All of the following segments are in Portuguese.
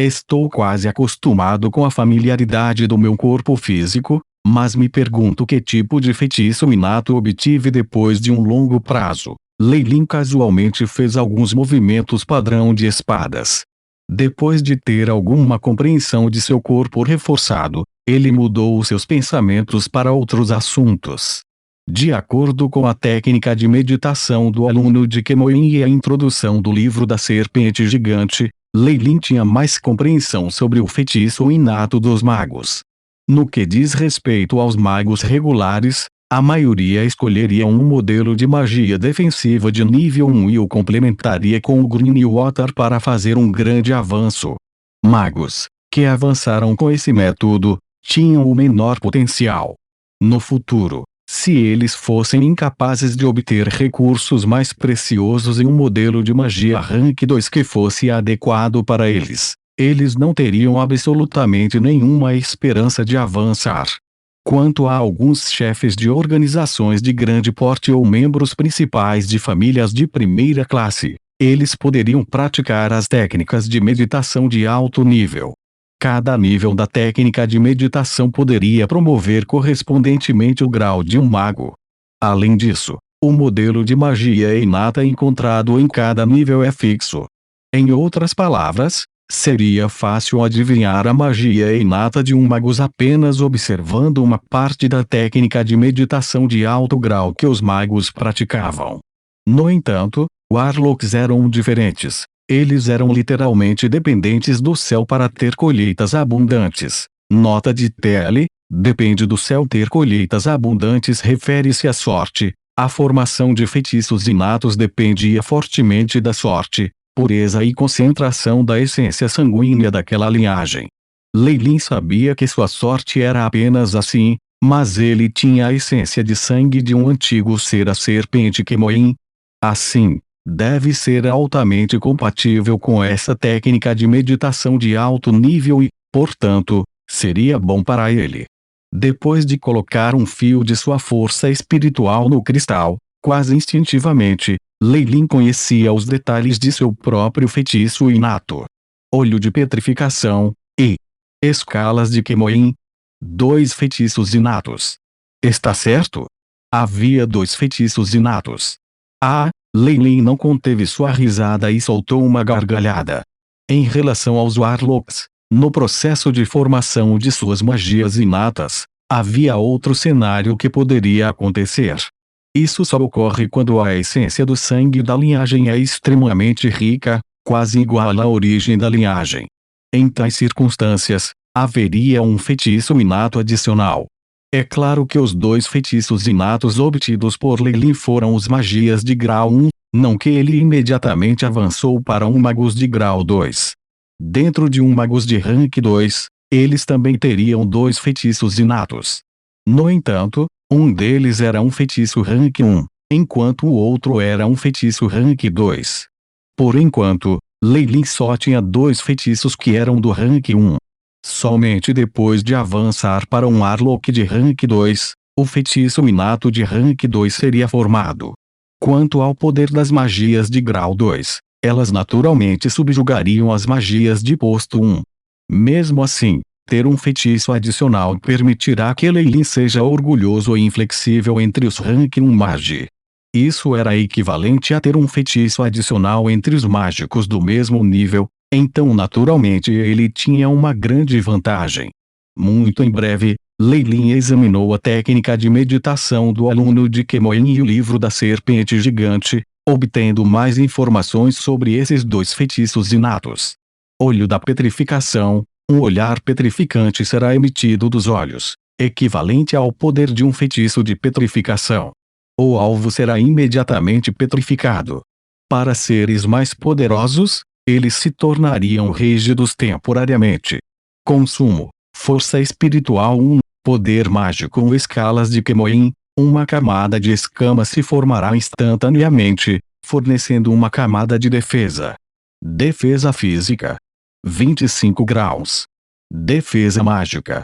Estou quase acostumado com a familiaridade do meu corpo físico, mas me pergunto que tipo de feitiço inato obtive depois de um longo prazo. Lei Lin casualmente fez alguns movimentos padrão de espadas. Depois de ter alguma compreensão de seu corpo reforçado, ele mudou seus pensamentos para outros assuntos. De acordo com a técnica de meditação do aluno de Kemoin e a introdução do livro da Serpente Gigante, Lei Lin tinha mais compreensão sobre o feitiço inato dos magos. No que diz respeito aos magos regulares, a maioria escolheria um modelo de magia defensiva de nível 1 e o complementaria com o Green Water para fazer um grande avanço. Magos que avançaram com esse método tinham o menor potencial. No futuro, se eles fossem incapazes de obter recursos mais preciosos em um modelo de magia Rank 2 que fosse adequado para eles, eles não teriam absolutamente nenhuma esperança de avançar. Quanto a alguns chefes de organizações de grande porte ou membros principais de famílias de primeira classe, eles poderiam praticar as técnicas de meditação de alto nível. Cada nível da técnica de meditação poderia promover correspondentemente o grau de um mago. Além disso, o modelo de magia inata encontrado em cada nível é fixo. Em outras palavras, seria fácil adivinhar a magia inata de um mago apenas observando uma parte da técnica de meditação de alto grau que os magos praticavam. No entanto, Warlocks eram diferentes. Eles eram literalmente dependentes do céu para ter colheitas abundantes. Nota de TL: depende do céu ter colheitas abundantes refere-se à sorte. A formação de feitiços inatos dependia fortemente da sorte, pureza e concentração da essência sanguínea daquela linhagem. Lei Lin sabia que sua sorte era apenas assim, mas ele tinha a essência de sangue de um antigo ser, a serpente Kemoin. Assim, deve ser altamente compatível com essa técnica de meditação de alto nível e, portanto, seria bom para ele. Depois de colocar um fio de sua força espiritual no cristal, quase instintivamente, Lei Lin conhecia os detalhes de seu próprio feitiço inato. Olho de petrificação e escalas de Kemoin. 2 feitiços inatos. Está certo? Havia 2 feitiços inatos. Lei Lin não conteve sua risada e soltou uma gargalhada. Em relação aos Warlocks, no processo de formação de suas magias inatas, havia outro cenário que poderia acontecer. Isso só ocorre quando a essência do sangue da linhagem é extremamente rica, quase igual à origem da linhagem. Em tais circunstâncias, haveria um feitiço inato adicional. É claro que os 2 feitiços inatos obtidos por Lei Lin foram os magias de grau 1, não que ele imediatamente avançou para um magos de grau 2. Dentro de um magos de rank 2, eles também teriam 2 feitiços inatos. No entanto, um deles era um feitiço rank 1, enquanto o outro era um feitiço rank 2. Por enquanto, Lei Lin só tinha 2 feitiços que eram do rank 1. Somente depois de avançar para um Warlock de rank 2, o feitiço inato de rank 2 seria formado. Quanto ao poder das magias de grau 2, elas naturalmente subjugariam as magias de posto 1. Mesmo assim, ter um feitiço adicional permitirá que Lei Lin seja orgulhoso e inflexível entre os rank 1 magi. Isso era equivalente a ter um feitiço adicional entre os mágicos do mesmo nível, então naturalmente ele tinha uma grande vantagem. Muito em breve, Lei Lin examinou a técnica de meditação do aluno de Kemoin e o livro da Serpente Gigante, obtendo mais informações sobre esses 2 feitiços inatos. Olho da petrificação. Um olhar petrificante será emitido dos olhos, equivalente ao poder de um feitiço de petrificação. O alvo será imediatamente petrificado. Para seres mais poderosos, eles se tornariam rígidos temporariamente. Consumo: força espiritual 1, poder mágico 1, escalas de Kemoin. Uma camada de escama se formará instantaneamente, fornecendo uma camada de defesa. Defesa física: 25 graus. Defesa mágica: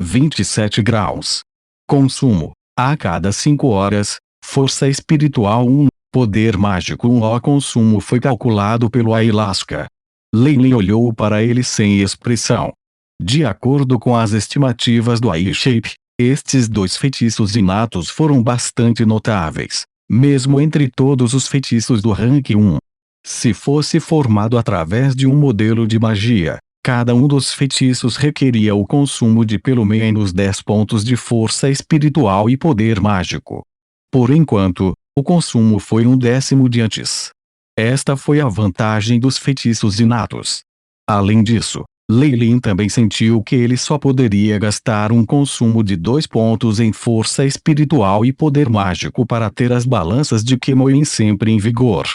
27 graus. Consumo: a cada 5 horas. Força espiritual 1, poder mágico 1. O consumo foi calculado pelo Ayahuasca. Lei olhou para ele sem expressão. De acordo com as estimativas do iShape, estes dois feitiços inatos foram bastante notáveis, mesmo entre todos os feitiços do rank 1. Se fosse formado através de um modelo de magia, cada um dos feitiços requeria o consumo de pelo menos 10 pontos de força espiritual e poder mágico. Por enquanto, o consumo foi 1/10 de antes. Esta foi a vantagem dos feitiços inatos. Além disso, Lei Lin também sentiu que ele só poderia gastar um consumo de 2 pontos em força espiritual e poder mágico para ter as balanças de Kemoin sempre em vigor.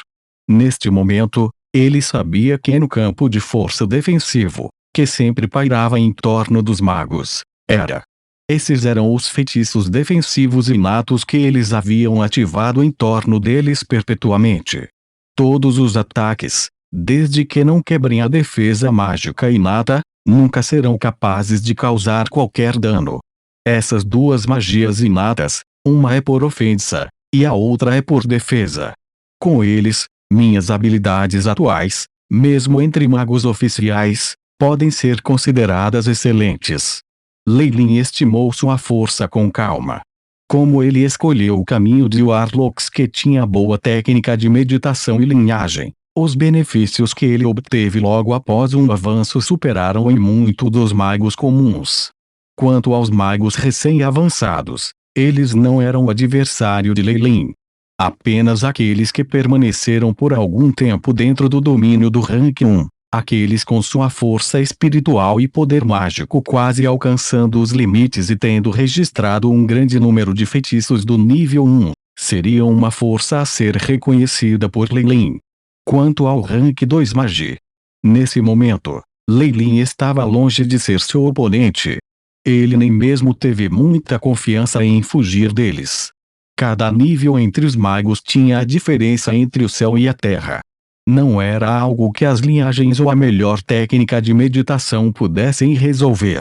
Neste momento, ele sabia que no campo de força defensivo, que sempre pairava em torno dos magos, esses eram os feitiços defensivos inatos que eles haviam ativado em torno deles perpetuamente. Todos os ataques, desde que não quebrem a defesa mágica inata, nunca serão capazes de causar qualquer dano. Essas duas magias inatas, uma é por ofensa, e a outra é por defesa. Com eles, minhas habilidades atuais, mesmo entre magos oficiais, podem ser consideradas excelentes. Lei Lin estimou sua força com calma. Como ele escolheu o caminho de Warlocks que tinha boa técnica de meditação e linhagem, os benefícios que ele obteve logo após um avanço superaram em muito dos magos comuns. Quanto aos magos recém-avançados, eles não eram adversário de Lei Lin. Apenas aqueles que permaneceram por algum tempo dentro do domínio do rank 1. Aqueles com sua força espiritual e poder mágico quase alcançando os limites e tendo registrado um grande número de feitiços do nível 1, seriam uma força a ser reconhecida por Lei Lin. Quanto ao rank 2 Magi. Nesse momento, Lei Lin estava longe de ser seu oponente. Ele nem mesmo teve muita confiança em fugir deles. Cada nível entre os magos tinha a diferença entre o céu e a terra. Não era algo que as linhagens ou a melhor técnica de meditação pudessem resolver.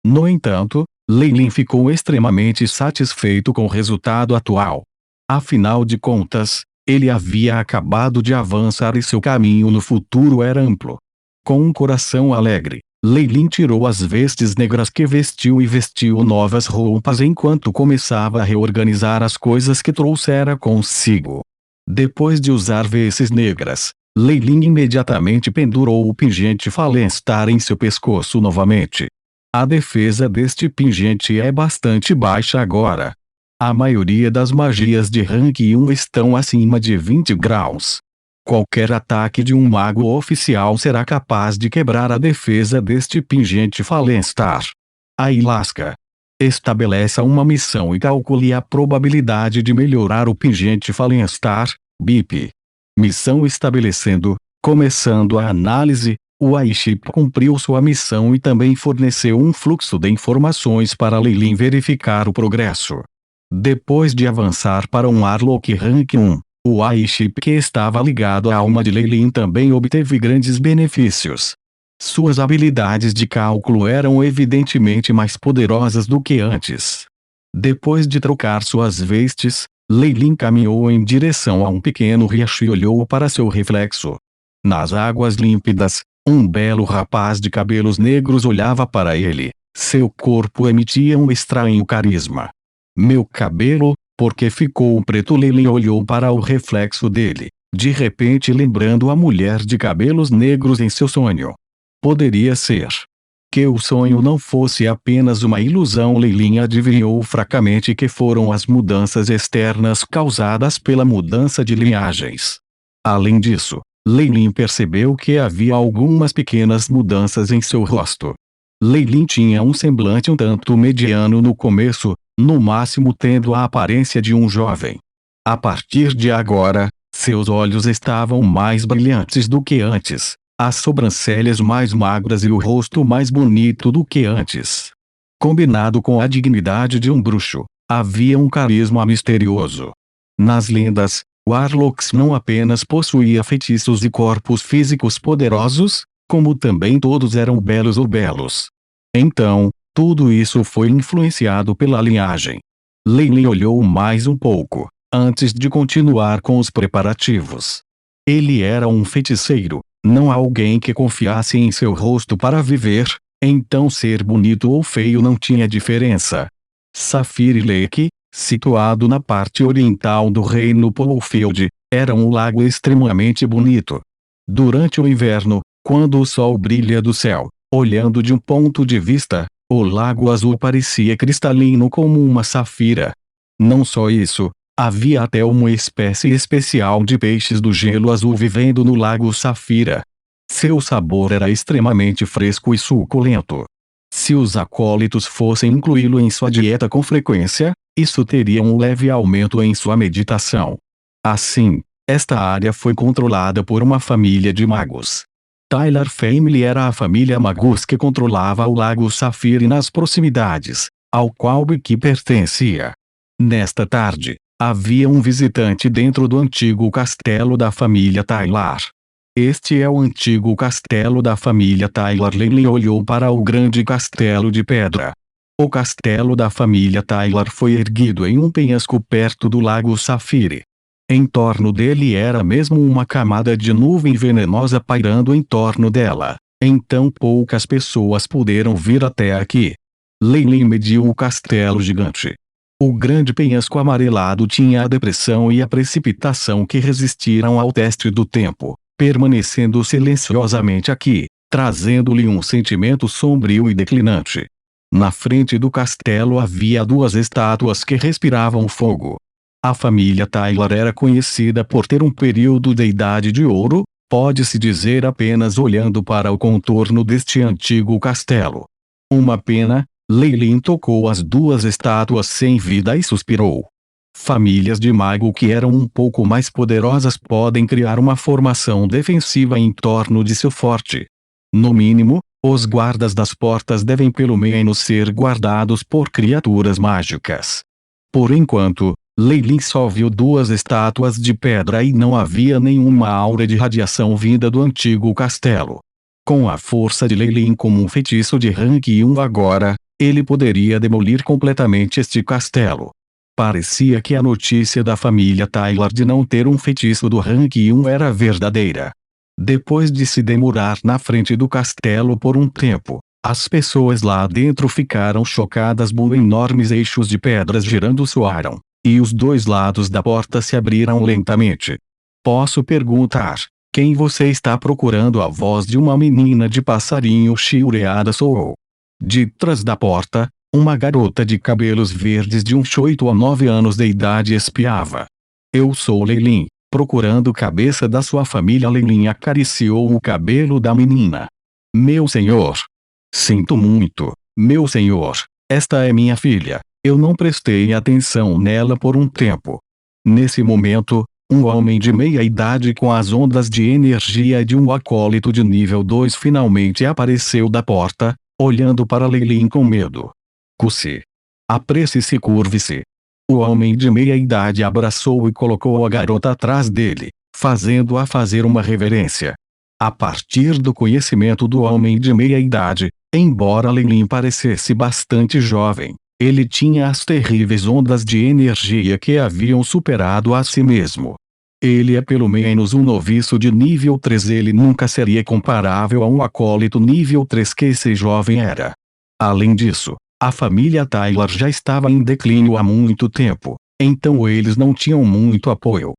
No entanto, Lei Lin ficou extremamente satisfeito com o resultado atual. Afinal de contas, ele havia acabado de avançar e seu caminho no futuro era amplo. Com um coração alegre, Lei Lin tirou as vestes negras que vestiu e vestiu novas roupas enquanto começava a reorganizar as coisas que trouxera consigo. Depois de usar vestes negras, Lei Lin imediatamente pendurou o pingente Falenstar em seu pescoço novamente. A defesa deste pingente é bastante baixa agora. A maioria das magias de rank 1 estão acima de 20 graus. Qualquer ataque de um mago oficial será capaz de quebrar a defesa deste pingente Falenstar. Ayahuasca. Estabeleça uma missão e calcule a probabilidade de melhorar o pingente Falenstar, BIP. Missão estabelecendo. Começando a análise, o iShip cumpriu sua missão e também forneceu um fluxo de informações para Lei Lin verificar o progresso. Depois de avançar para um Warlock Rank 1, o iShip que estava ligado à alma de Lei Lin também obteve grandes benefícios. Suas habilidades de cálculo eram evidentemente mais poderosas do que antes. Depois de trocar suas vestes, Lei Lin caminhou em direção a um pequeno riacho e olhou para seu reflexo. Nas águas límpidas, um belo rapaz de cabelos negros olhava para ele. Seu corpo emitia um estranho carisma. Meu cabelo, por que ficou preto? Lei Lin olhou para o reflexo dele, de repente lembrando a mulher de cabelos negros em seu sonho. Poderia ser que o sonho não fosse apenas uma ilusão. Lei Lin adivinhou fracamente que foram as mudanças externas causadas pela mudança de linhagens. Além disso, Lei Lin percebeu que havia algumas pequenas mudanças em seu rosto. Lei Lin tinha um semblante um tanto mediano no começo, no máximo tendo a aparência de um jovem. A partir de agora, seus olhos estavam mais brilhantes do que antes. As sobrancelhas mais magras e o rosto mais bonito do que antes. Combinado com a dignidade de um bruxo, havia um carisma misterioso. Nas lendas, Warlocks não apenas possuía feitiços e corpos físicos poderosos, como também todos eram belos ou belos. Então, tudo isso foi influenciado pela linhagem. Lei Lin olhou mais um pouco, antes de continuar com os preparativos. Ele era um feiticeiro. Não há alguém que confiasse em seu rosto para viver, então ser bonito ou feio não tinha diferença. Sapphire Lake, situado na parte oriental do reino Polefield, era um lago extremamente bonito. Durante o inverno, quando o sol brilha do céu, olhando de um ponto de vista, o lago azul parecia cristalino como uma safira. Não só isso, havia até uma espécie especial de peixes do gelo azul vivendo no lago Safira. Seu sabor era extremamente fresco e suculento. Se os acólitos fossem incluí-lo em sua dieta com frequência, isso teria um leve aumento em sua meditação. Assim, esta área foi controlada por uma família de magos. Tyler Family era a família Magus que controlava o lago Sapphire nas proximidades, ao qual Becky pertencia. Nesta tarde, havia um visitante dentro do antigo castelo da família Tyler. Este é o antigo castelo da família Tyler. Lily olhou para o grande castelo de pedra. O castelo da família Tyler foi erguido em um penhasco perto do lago Sapphire. Em torno dele era mesmo uma camada de nuvem venenosa pairando em torno dela. Então poucas pessoas puderam vir até aqui. Lily mediu o castelo gigante. O grande penhasco amarelado tinha a depressão e a precipitação que resistiram ao teste do tempo, permanecendo silenciosamente aqui, trazendo-lhe um sentimento sombrio e declinante. Na frente do castelo havia duas estátuas que respiravam fogo. A família Tyler era conhecida por ter um período de idade de ouro, pode-se dizer apenas olhando para o contorno deste antigo castelo. Uma pena. Leilin tocou as duas estátuas sem vida e suspirou. Famílias de mago que eram um pouco mais poderosas podem criar uma formação defensiva em torno de seu forte. No mínimo, os guardas das portas devem pelo menos ser guardados por criaturas mágicas. Por enquanto, Leilin só viu duas estátuas de pedra e não havia nenhuma aura de radiação vinda do antigo castelo. Com a força de Leilin como um feitiço de rank 1 agora, ele poderia demolir completamente este castelo. Parecia que a notícia da família Tyler de não ter um feitiço do rank 1 era verdadeira. Depois de se demorar na frente do castelo por um tempo, as pessoas lá dentro ficaram chocadas por enormes eixos de pedras girando soaram, e os dois lados da porta se abriram lentamente. Posso perguntar, quem você está procurando? A voz de uma menina de passarinho chiureada soou. De trás da porta, uma garota de cabelos verdes de uns 8 a 9 anos de idade espiava. Eu sou Leilin, procurando cabeça da sua família. Leilin acariciou o cabelo da menina. Meu senhor. Sinto muito, meu senhor, esta é minha filha, eu não prestei atenção nela por um tempo. Nesse momento, um homem de meia idade com as ondas de energia de um acólito de nível 2 finalmente apareceu da porta, olhando para Leilin com medo. Cussi. Apresse-se, curve-se. O homem de meia idade abraçou e colocou a garota atrás dele, fazendo-a fazer uma reverência. A partir do conhecimento do homem de meia idade, embora Leilin parecesse bastante jovem, ele tinha as terríveis ondas de energia que haviam superado a si mesmo. Ele é pelo menos um noviço de nível 3. Ele nunca seria comparável a um acólito nível 3 que esse jovem era. Além disso, a família Tyler já estava em declínio há muito tempo, então eles não tinham muito apoio.